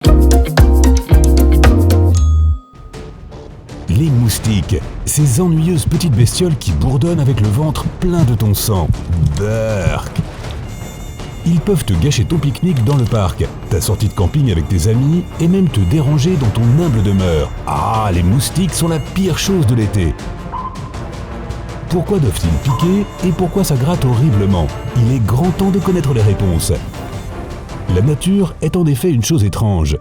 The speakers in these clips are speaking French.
Les moustiques, ces ennuyeuses petites bestioles qui bourdonnent avec le ventre plein de ton sang. Burk. Ils peuvent te gâcher ton pique-nique dans le parc, ta sortie de camping avec tes amis et même te déranger dans ton humble demeure. Ah, les moustiques sont la pire chose de l'été. Pourquoi doivent-ils piquer et pourquoi ça gratte horriblement? Il est grand temps de connaître les réponses. La nature est en effet une chose étrange.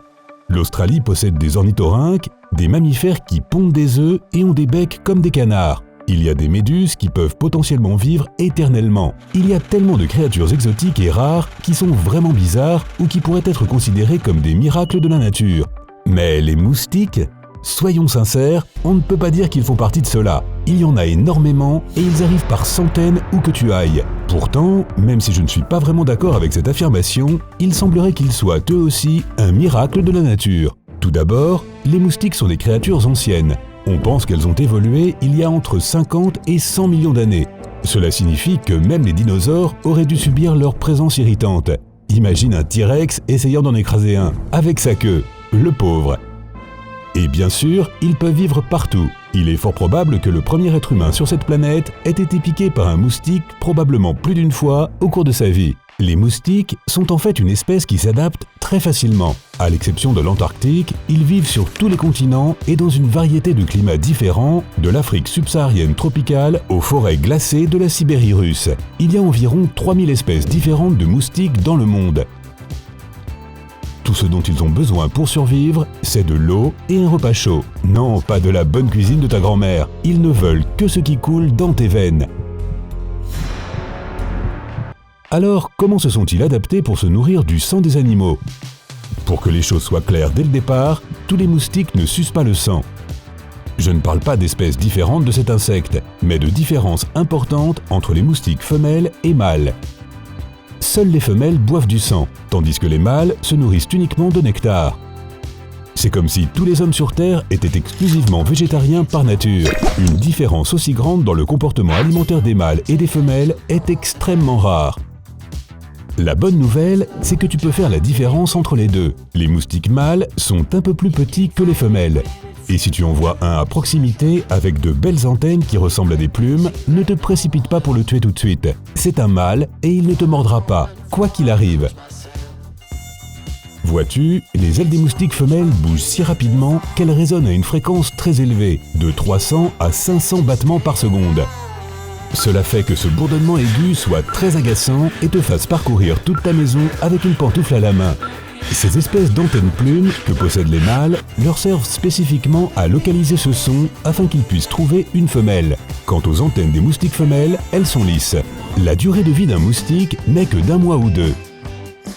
L'Australie possède des ornithorynques, des mammifères qui pondent des œufs et ont des becs comme des canards. Il y a des méduses qui peuvent potentiellement vivre éternellement. Il y a tellement de créatures exotiques et rares qui sont vraiment bizarres ou qui pourraient être considérées comme des miracles de la nature. Mais les moustiques? Soyons sincères, on ne peut pas dire qu'ils font partie de cela. Il y en a énormément et ils arrivent par centaines où que tu ailles. Pourtant, même si je ne suis pas vraiment d'accord avec cette affirmation, il semblerait qu'ils soient eux aussi un miracle de la nature. Tout d'abord, les moustiques sont des créatures anciennes. On pense qu'elles ont évolué il y a entre 50 et 100 millions d'années. Cela signifie que même les dinosaures auraient dû subir leur présence irritante. Imagine un T-Rex essayant d'en écraser un, avec sa queue. Le pauvre. Et bien sûr, ils peuvent vivre partout. Il est fort probable que le premier être humain sur cette planète ait été piqué par un moustique probablement plus d'une fois au cours de sa vie. Les moustiques sont en fait une espèce qui s'adapte très facilement. À l'exception de l'Antarctique, ils vivent sur tous les continents et dans une variété de climats différents, de l'Afrique subsaharienne tropicale aux forêts glacées de la Sibérie russe. Il y a environ 3000 espèces différentes de moustiques dans le monde. Tout ce dont ils ont besoin pour survivre, c'est de l'eau et un repas chaud. Non, pas de la bonne cuisine de ta grand-mère. Ils ne veulent que ce qui coule dans tes veines. Alors, comment se sont-ils adaptés pour se nourrir du sang des animaux? Pour que les choses soient claires dès le départ, tous les moustiques ne sucent pas le sang. Je ne parle pas d'espèces différentes de cet insecte, mais de différences importantes entre les moustiques femelles et mâles. Seules les femelles boivent du sang, tandis que les mâles se nourrissent uniquement de nectar. C'est comme si tous les hommes sur Terre étaient exclusivement végétariens par nature. Une différence aussi grande dans le comportement alimentaire des mâles et des femelles est extrêmement rare. La bonne nouvelle, c'est que tu peux faire la différence entre les deux. Les moustiques mâles sont un peu plus petits que les femelles. Et si tu en vois un à proximité avec de belles antennes qui ressemblent à des plumes, ne te précipite pas pour le tuer tout de suite. C'est un mâle et il ne te mordra pas, quoi qu'il arrive. Vois-tu, les ailes des moustiques femelles bougent si rapidement qu'elles résonnent à une fréquence très élevée, de 300 à 500 battements par seconde. Cela fait que ce bourdonnement aigu soit très agaçant et te fasse parcourir toute ta maison avec une pantoufle à la main. Ces espèces d'antennes plumes que possèdent les mâles leur servent spécifiquement à localiser ce son afin qu'ils puissent trouver une femelle. Quant aux antennes des moustiques femelles, elles sont lisses. La durée de vie d'un moustique n'est que d'1 mois ou 2.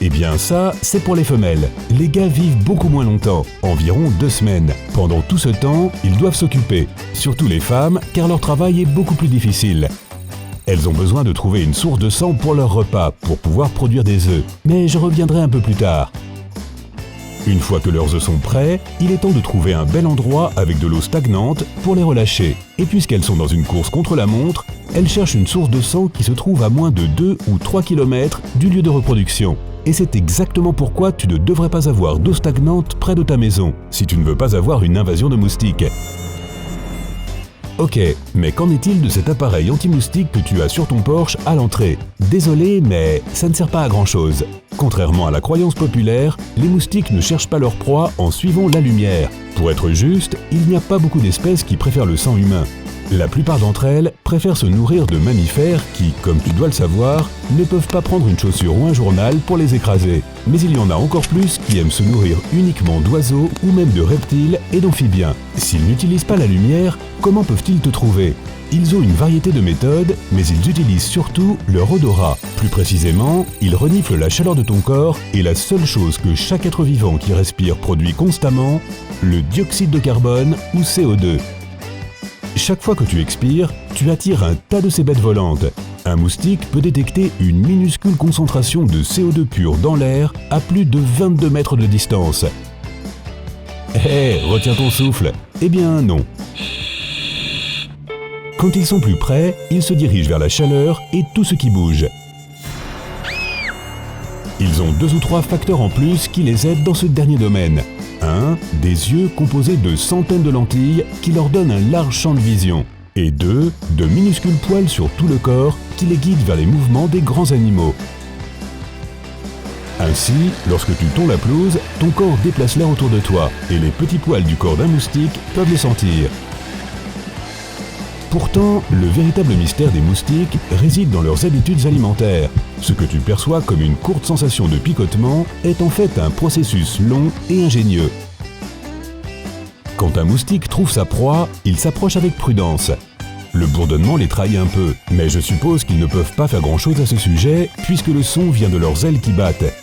Eh bien ça, c'est pour les femelles. Les gars vivent beaucoup moins longtemps, environ 2 semaines. Pendant tout ce temps, ils doivent s'occuper, surtout les femmes, car leur travail est beaucoup plus difficile. Elles ont besoin de trouver une source de sang pour leur repas, pour pouvoir produire des œufs. Mais je reviendrai un peu plus tard. Une fois que leurs œufs sont prêts, il est temps de trouver un bel endroit avec de l'eau stagnante pour les relâcher. Et puisqu'elles sont dans une course contre la montre, elles cherchent une source de sang qui se trouve à moins de 2 ou 3 km du lieu de reproduction. Et c'est exactement pourquoi tu ne devrais pas avoir d'eau stagnante près de ta maison, si tu ne veux pas avoir une invasion de moustiques. Ok, mais qu'en est-il de cet appareil anti-moustique que tu as sur ton porche à l'entrée? Désolé, mais ça ne sert pas à grand-chose. Contrairement à la croyance populaire, les moustiques ne cherchent pas leur proie en suivant la lumière. Pour être juste, il n'y a pas beaucoup d'espèces qui préfèrent le sang humain. La plupart d'entre elles préfèrent se nourrir de mammifères qui, comme tu dois le savoir, ne peuvent pas prendre une chaussure ou un journal pour les écraser. Mais il y en a encore plus qui aiment se nourrir uniquement d'oiseaux ou même de reptiles et d'amphibiens. S'ils n'utilisent pas la lumière, comment peuvent-ils te trouver? Ils ont une variété de méthodes, mais ils utilisent surtout leur odorat. Plus précisément, ils reniflent la chaleur de ton corps et la seule chose que chaque être vivant qui respire produit constamment, le dioxyde de carbone ou CO2. Chaque fois que tu expires, tu attires un tas de ces bêtes volantes. Un moustique peut détecter une minuscule concentration de CO2 pur dans l'air à plus de 22 mètres de distance. Hé, retiens ton souffle. Eh bien non. Quand ils sont plus près, ils se dirigent vers la chaleur et tout ce qui bouge. Ils ont 2 ou 3 facteurs en plus qui les aident dans ce dernier domaine. 1. Des yeux composés de centaines de lentilles qui leur donnent un large champ de vision. Et 2. De minuscules poils sur tout le corps qui les guident vers les mouvements des grands animaux. Ainsi, lorsque tu tonds la pelouse, ton corps déplace l'air autour de toi et les petits poils du corps d'un moustique peuvent les sentir. Pourtant, le véritable mystère des moustiques réside dans leurs habitudes alimentaires. Ce que tu perçois comme une courte sensation de picotement est en fait un processus long et ingénieux. Quand un moustique trouve sa proie, il s'approche avec prudence. Le bourdonnement les trahit un peu, mais je suppose qu'ils ne peuvent pas faire grand-chose à ce sujet puisque le son vient de leurs ailes qui battent.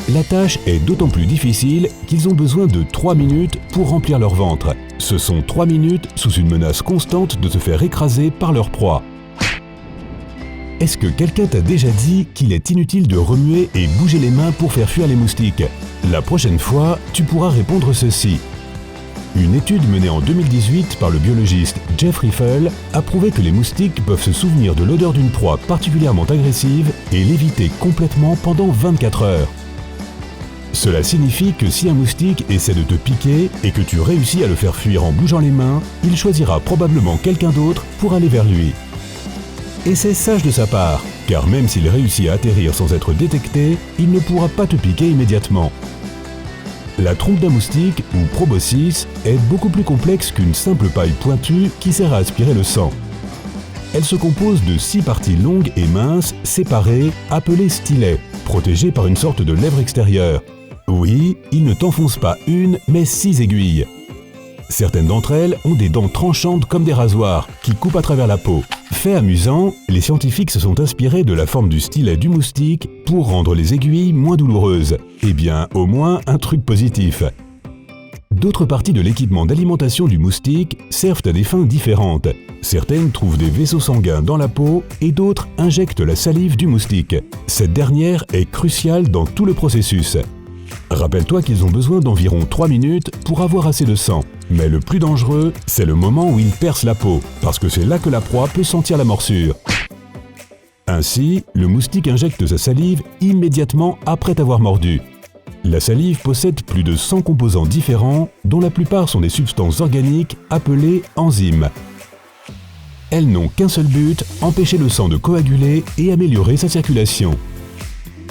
La tâche est d'autant plus difficile qu'ils ont besoin de 3 minutes pour remplir leur ventre. Ce sont 3 minutes sous une menace constante de se faire écraser par leur proie. Est-ce que quelqu'un t'a déjà dit qu'il est inutile de remuer et bouger les mains pour faire fuir les moustiques? La prochaine fois, tu pourras répondre ceci. Une étude menée en 2018 par le biologiste Jeff Riffel a prouvé que les moustiques peuvent se souvenir de l'odeur d'une proie particulièrement agressive et l'éviter complètement pendant 24 heures. Cela signifie que si un moustique essaie de te piquer et que tu réussis à le faire fuir en bougeant les mains, il choisira probablement quelqu'un d'autre pour aller vers lui. Et c'est sage de sa part, car même s'il réussit à atterrir sans être détecté, il ne pourra pas te piquer immédiatement. La trompe d'un moustique, ou proboscis, est beaucoup plus complexe qu'une simple paille pointue qui sert à aspirer le sang. Elle se compose de 6 parties longues et minces, séparées, appelées stylets, protégées par une sorte de lèvre extérieure. Oui, il ne t'enfonce pas une, mais 6 aiguilles. Certaines d'entre elles ont des dents tranchantes comme des rasoirs, qui coupent à travers la peau. Fait amusant, les scientifiques se sont inspirés de la forme du stylet du moustique pour rendre les aiguilles moins douloureuses. Eh bien, au moins un truc positif. D'autres parties de l'équipement d'alimentation du moustique servent à des fins différentes. Certaines trouvent des vaisseaux sanguins dans la peau et d'autres injectent la salive du moustique. Cette dernière est cruciale dans tout le processus. Rappelle-toi qu'ils ont besoin d'environ 3 minutes pour avoir assez de sang. Mais le plus dangereux, c'est le moment où ils percent la peau, parce que c'est là que la proie peut sentir la morsure. Ainsi, le moustique injecte sa salive immédiatement après t'avoir mordu. La salive possède plus de 100 composants différents, dont la plupart sont des substances organiques appelées enzymes. Elles n'ont qu'un seul but, empêcher le sang de coaguler et améliorer sa circulation.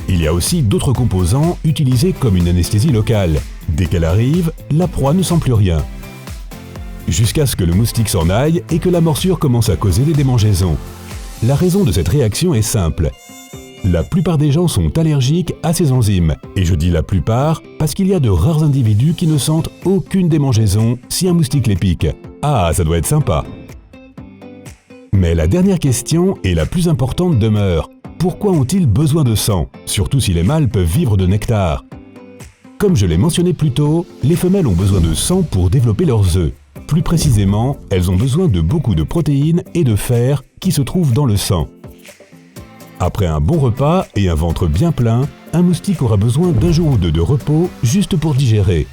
Il y a aussi d'autres composants utilisés comme une anesthésie locale. Dès qu'elle arrive, la proie ne sent plus rien. Jusqu'à ce que le moustique s'en aille et que la morsure commence à causer des démangeaisons. La raison de cette réaction est simple. La plupart des gens sont allergiques à ces enzymes, et je dis la plupart parce qu'il y a de rares individus qui ne sentent aucune démangeaison si un moustique les pique. Ah, ça doit être sympa. Mais la dernière question et la plus importante demeure. Pourquoi ont-ils besoin de sang, surtout si les mâles peuvent vivre de nectar? Comme je l'ai mentionné plus tôt, les femelles ont besoin de sang pour développer leurs œufs. Plus précisément, elles ont besoin de beaucoup de protéines et de fer qui se trouvent dans le sang. Après un bon repas et un ventre bien plein, un moustique aura besoin d'1 jour ou 2 de repos juste pour digérer.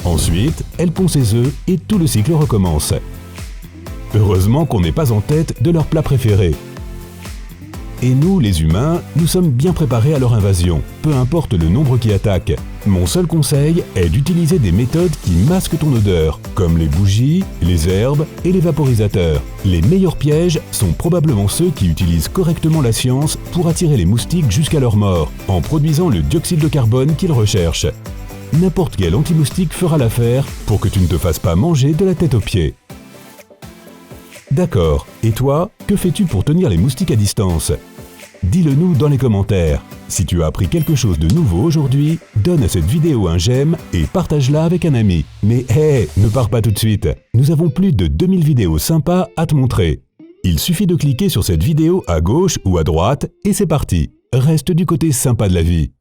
Ensuite, elle pond ses œufs et tout le cycle recommence. Heureusement qu'on n'est pas en tête de leur plat préféré. Et nous, les humains, nous sommes bien préparés à leur invasion, peu importe le nombre qui attaque. Mon seul conseil est d'utiliser des méthodes qui masquent ton odeur, comme les bougies, les herbes et les vaporisateurs. Les meilleurs pièges sont probablement ceux qui utilisent correctement la science pour attirer les moustiques jusqu'à leur mort, en produisant le dioxyde de carbone qu'ils recherchent. N'importe quel anti-moustique fera l'affaire pour que tu ne te fasses pas manger de la tête aux pieds. D'accord, et toi, que fais-tu pour tenir les moustiques à distance? Dis-le nous dans les commentaires. Si tu as appris quelque chose de nouveau aujourd'hui, donne à cette vidéo un j'aime et partage-la avec un ami. Mais hé, ne pars pas tout de suite. Nous avons plus de 2000 vidéos sympas à te montrer. Il suffit de cliquer sur cette vidéo à gauche ou à droite et c'est parti. Reste du côté sympa de la vie.